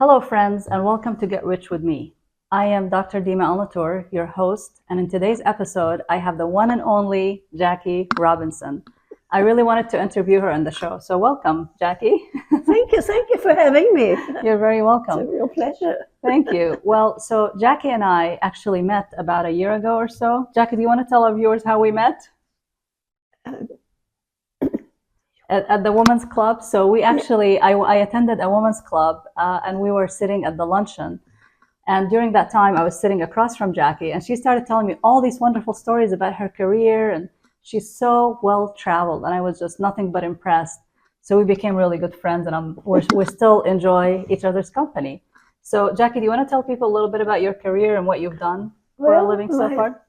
Hello, friends, and welcome to Get Rich with Me. I am Dr. Deima Elnatour, your host, and in today's episode, I have the one and only Jackie Robinson. I really wanted to interview her on the show, so welcome, Jackie. Thank you for having me. You're very welcome. It's a real pleasure. Thank you. Well, so Jackie and I actually met about a year ago or so. Jackie, do you want to tell our viewers how we met? At the Women's Club. So we actually, I attended a women's club and we were sitting at the luncheon. And during that time, I was sitting across from Jackie and she started telling me all these wonderful stories about her career, and she's so well traveled, and I was just nothing but impressed. So we became really good friends, and we still enjoy each other's company. So Jackie, do you want to tell people a little bit about your career and what you've done for a living so far?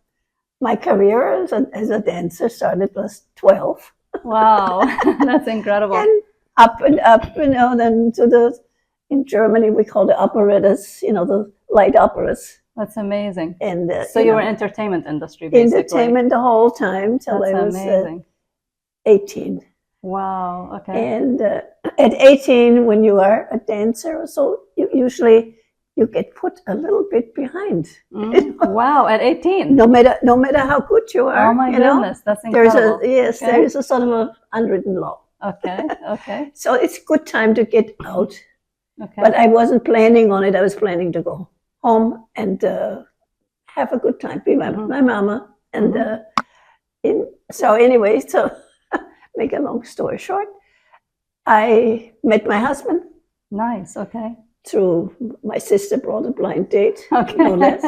My career as a dancer started when I was 12. Wow, that's incredible. And up, then in Germany we call the operettas, the light operas. That's amazing. And so you were in entertainment industry, basically. Entertainment the whole time till I was 18. Wow, okay. And at 18, when you are a dancer, so you get put a little bit behind. Wow, at 18. No matter how good you are. Oh my goodness, that's incredible. There is a sort of a unwritten law. Okay. So it's a good time to get out. Okay. But I wasn't planning on it. I was planning to go home and have a good time, be my mama. And so make a long story short, I met my husband. Nice, okay. Through my sister brought a blind date, okay. No less.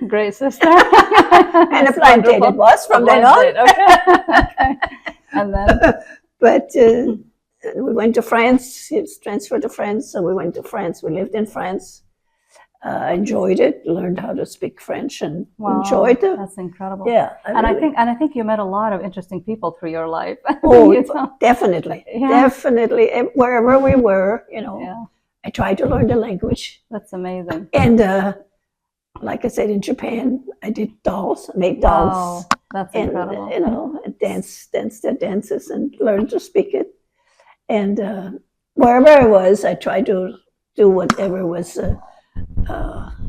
Great sister. And a blind date it was from then on. Okay. And then? But we went to France. He was transferred to France, so we went to France. We lived in France. Enjoyed it. Learned how to speak French and enjoyed it. That's incredible. Yeah, I think you met a lot of interesting people through your life. Oh, definitely, definitely. Wherever we were, I tried to learn the language. That's amazing. And like I said, in Japan, I did dolls, made dolls. Wow, that's incredible. And danced their dances and learned to speak it. And wherever I was, I tried to do whatever was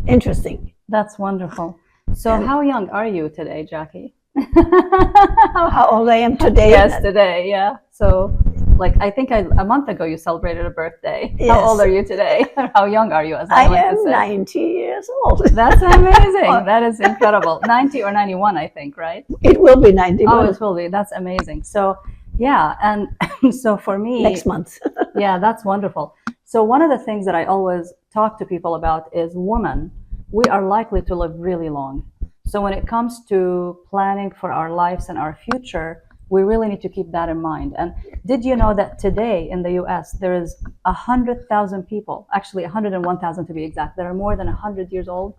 interesting. That's wonderful. So how young are you today, Jackie? How old I am today? Yes, today, yeah. So, I think a month ago you celebrated a birthday. Yes. How old are you today? How young are you? I am 90 years old. That's amazing. That is incredible. 90 or 91, I think, right? It will be 91. Oh, it will be. That's amazing. So, yeah. And so for me... Next month. Yeah, that's wonderful. So one of the things that I always talk to people about is women. We are likely to live really long. So when it comes to planning for our lives and our future, we really need to keep that in mind. And did you know that today in the US, there is 100,000 people, actually 101,000 to be exact, that are more than 100 years old?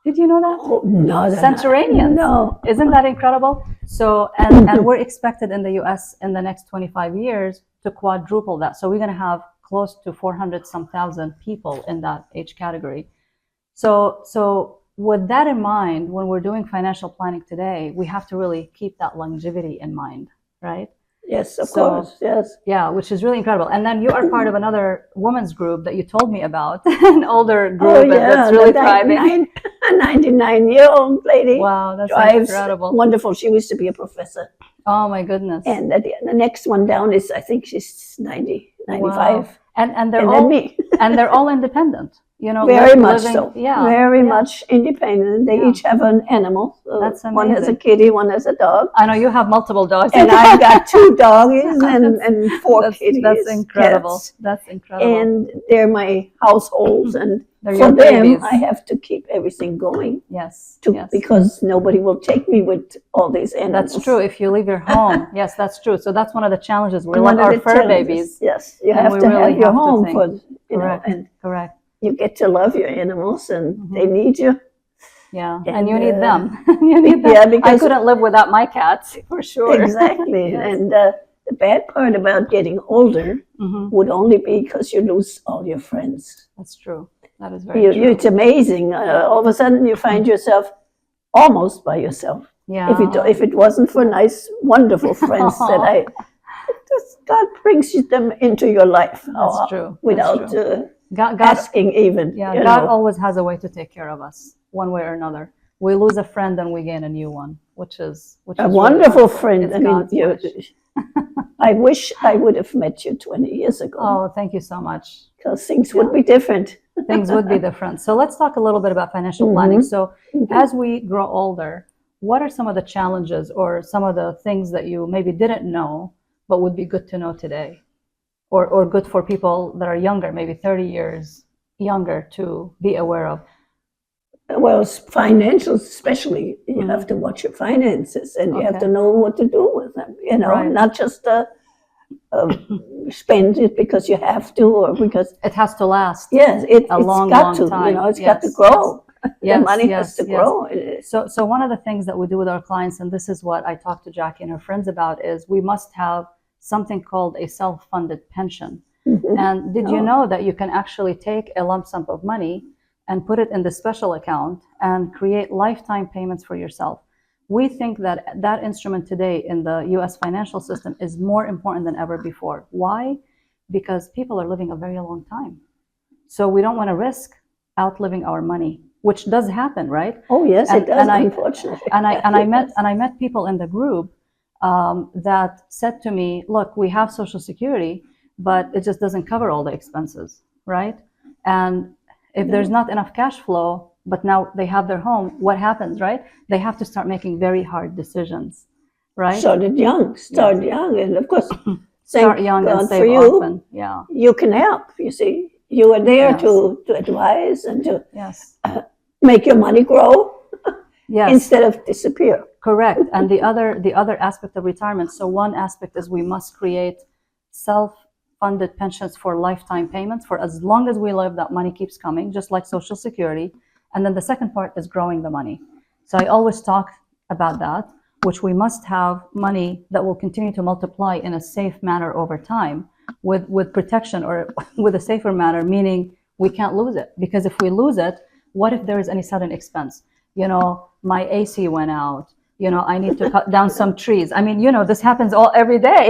Did you know that? Oh, no. Centenarians. No. Isn't that incredible? So, and we're expected in the US in the next 25 years to quadruple that. So we're going to have close to 400-some thousand people in that age category. So with that in mind, when we're doing financial planning today, we have to really keep that longevity in mind, right? Yes, of course, yes. Yeah, which is really incredible. And then you are part of another women's group that you told me about, an older group that's really thriving. A 99-year-old lady. Wow, that's incredible. Wonderful. She used to be a professor. Oh, my goodness. And the next one down is, I think she's 90, 95. Wow. And they're all independent. Very much so. Yeah, very much independent. They each have an animal. So that's amazing. One has a kitty, one has a dog. I know you have multiple dogs. And I've got 2 doggies and 4 kitties. That's incredible. Cats. That's incredible. And they're my households, and for them, babies. I have to keep everything going. Yes. Because nobody will take me with all these animals. That's true. If you leave your home, yes, that's true. So that's one of the challenges. We're like our fur babies. Yes, you have to have your home for Correct. You get to love your animals, and they need you. Yeah, and you need them. You need them. Yeah, because I couldn't live without my cats, for sure. Exactly. Yes. And the bad part about getting older would only be because you lose all your friends. That's true. That is very true. It's amazing. All of a sudden, you find yourself almost by yourself. Yeah. If it wasn't for nice, wonderful friends that God brings them into your life. That's true. Without God, asking even. yeah, you God know. always has a way to take care of us, one way or another. We lose a friend and we gain a new one, which is A really wonderful wonderful. friend. It's I mean, God's wish. I wish I would have met you 20 years ago, Oh, thank you so much. because things Yeah. would be different. Things would be different. So let's talk a little bit about financial planning. So as we grow older, what are some of the challenges or some of the things that you maybe didn't know but would be good to know today, or good for people that are younger, maybe 30 years younger, to be aware of? Well, financials, especially, you have to watch your finances, and you have to Okay. know what to do with them. You know, Right. not just spend it because you have to, or because It has to last. yes, A it's long, got long to. time. You know, it's got to Yes, grow. The Yes, money yes, has to yes. grow. So one of the things that we do with our clients, and this is what I talk to Jackie and her friends about, is we must have something called a self-funded pension. And did you know that you can actually take a lump sum of money and put it in the special account and create lifetime payments for yourself? We think that that instrument today in the US financial system is more important than ever before. Why? Because people are living a very long time. So we don't want to risk outliving our money, which does happen, right? Oh yes, And- it does. and I- Unfortunately, And I met people in the group that said to me, "Look, we have Social Security, but it just doesn't cover all the expenses, right? And if there's not enough cash flow, but now they have their home, what happens, right? They have to start making very hard decisions, right? started young, and of course, Start thank young and God save for you. often. Yeah. You can help. You see, you are there Yes. to advise and to Yes. make your money grow Yes. instead of disappear. Correct. And the other aspect of retirement. So one aspect is we must create self-funded pensions for lifetime payments. For as long as we live, that money keeps coming, just like Social Security. And then the second part is growing the money. So I always talk about that, which we must have money that will continue to multiply in a safe manner over time, with protection, or with a safer manner, meaning we can't lose it. Because if we lose it, what if there is any sudden expense? You know, my AC went out. You know, I need to cut down some trees. I mean, you know, this happens every day,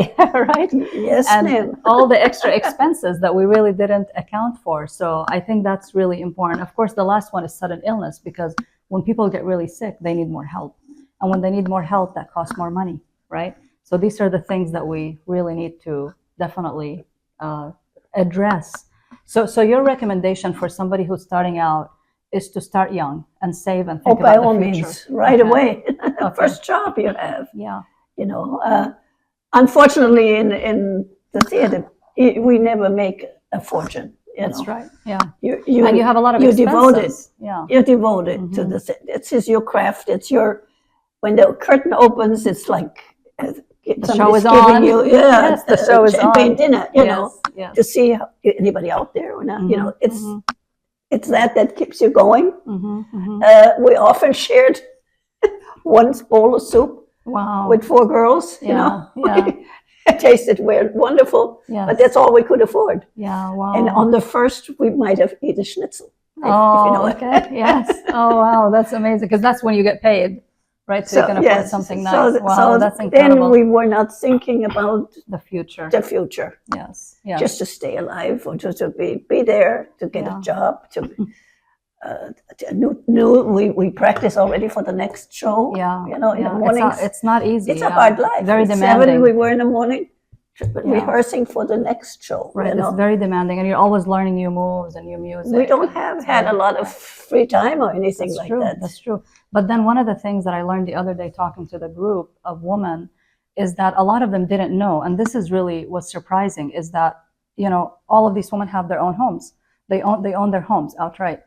right? Yes, And ma'am. all the extra expenses that we really didn't account for. So I think that's really important. Of course, the last one is sudden illness, because when people get really sick, they need more help. And when they need more help, that costs more money, right? So these are the things that we really need to definitely address. So your recommendation for somebody who's starting out is to start young and save and think by about all the future. means, right Okay. away. Okay. First job you have. Yeah. You know, unfortunately, in the theater, we never make a fortune. That's right. Yeah. You And you have a lot of you're expenses. devoted. Yeah. You're devoted to this. This is your craft. It's your. When the curtain opens, it's like The show is giving on. you, Yes, the show is champagne on. dinner. You know, Yes. to see anybody out there or not. You know, Mhm. it's that keeps you going. Mhm. We often shared one bowl of soup Wow. with 4 girls. You know, Yeah. it tasted weird, wonderful, Yes. but that's all we could afford. Yeah. Wow. And on the first, we might have eaten schnitzel. if Oh, you know it. okay. Yes. Oh, wow. That's amazing. Because that's when you get paid, right? So you can afford something nice. Wow, that's incredible. Then we were not thinking about The future. the future, Yes. Yes. just to stay alive or just to be there, to get a job, we practice already for the next show. Yeah. You know, in the Yeah. mornings. It's not easy. It's a hard life. Very At demanding. 7, we were in the morning rehearsing for the next show. Right. You know? It's very demanding, and you're always learning new moves and new music. We don't have had a lot of free time or anything That's like true. that. That's true. But then one of the things that I learned the other day talking to the group of women is that a lot of them didn't know, and this is really what's surprising, is that, you know, all of these women have their own homes. They own their homes outright.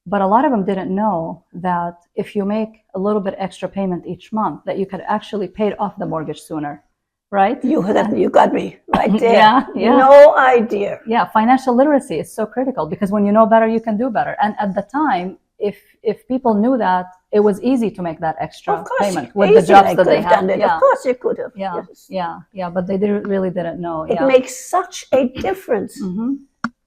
But a lot of them didn't know that if you make a little bit extra payment each month, that you could actually pay off the mortgage sooner, right? You got me right there. Yeah, yeah. No idea. Yeah, financial literacy is so critical, because when you know better, you can do better. And at the time, if people knew that, it was easy to make that extra payment with the jobs that they had. Yeah. Of course you could have. Yeah, yes. yeah, but they really didn't know. It makes such a difference. Mm-hmm.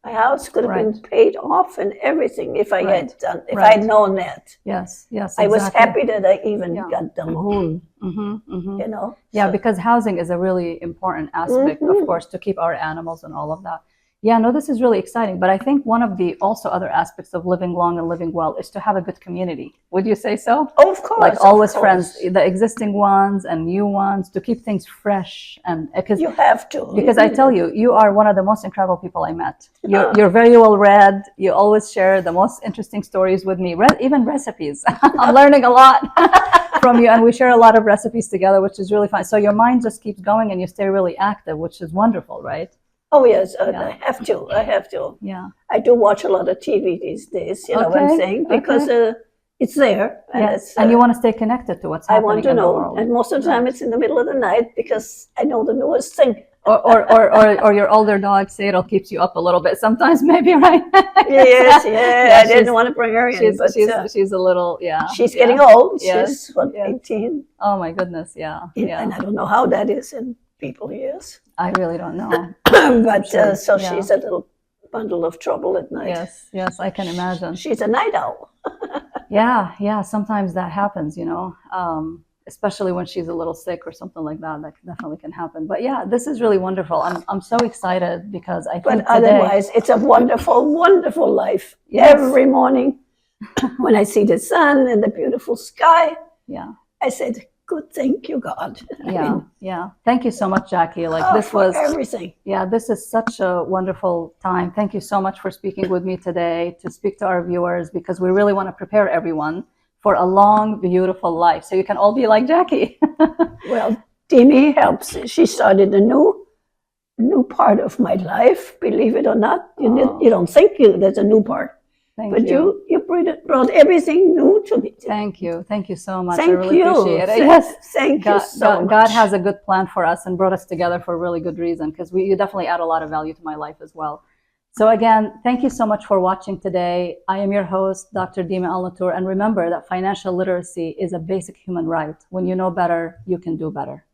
My house could have been paid off and everything if I had done, if Right. I'd known that. Yes, yes. I was exactly. happy that I even got the loan. You know. Yeah, So- because housing is a really important aspect, of course, to keep our animals and all of that. Yeah, no, this is really exciting. But I think one of the also other aspects of living long and living well is to have a good community. Would you say so? Oh, of course. Like always of friends, course. the existing ones and new ones, to keep things fresh. And You have to. because I tell you, you are one of the most incredible people I met. You're very well read. You always share the most interesting stories with me, even recipes. I'm learning a lot from you, and we share a lot of recipes together, which is really fun. So your mind just keeps going and you stay really active, which is wonderful, right? Oh, yes, Yeah. I have to. I have to. Yeah. I do watch a lot of TV these days, you know what I'm Okay, saying? Because okay. it's there. And Yes, it's, and you want to stay connected to what's I happening want to in the know. world. And most of the time Right. it's in the middle of the night because I know the newest thing. Or your older dog, Sadal, keeps you up a little bit sometimes, maybe, right? Yes, yeah. Yeah, I didn't want to bring her in, but she's a little, yeah. she's Yeah. getting old. Yes, She's, what, yes. 18? Oh my goodness, yeah, yeah. And I don't know how that is in people years. I really don't know. But sure. so Yeah. she's a little bundle of trouble at night. Yes, yes, I can imagine. She's a night owl. Yeah, yeah. Sometimes that happens, especially when she's a little sick or something like that. That definitely can happen. But yeah, this is really wonderful. I'm so excited because I think But today, otherwise, it's a wonderful, wonderful life. Yes. Every morning when I see the sun and the beautiful sky, yeah, I said, good, thank you, God. yeah, yeah. Thank you so much, Jackie. Like this for was everything. Yeah, this is such a wonderful time. Thank you so much for speaking with me today, to speak to our viewers, because we really want to prepare everyone for a long, beautiful life. So you can all be like Jackie. Well, Deima helps. She started a new part of my life, believe it or not. You don't think there's a new part. But you brought everything new to me. Thank you. Thank you so much. Thank I really you. appreciate it. Yes. Thank you so much. God has a good plan for us and brought us together for a really good reason, because you definitely add a lot of value to my life as well. So again, thank you so much for watching today. I am your host, Dr. Deima Elnatour. And remember that financial literacy is a basic human right. When you know better, you can do better.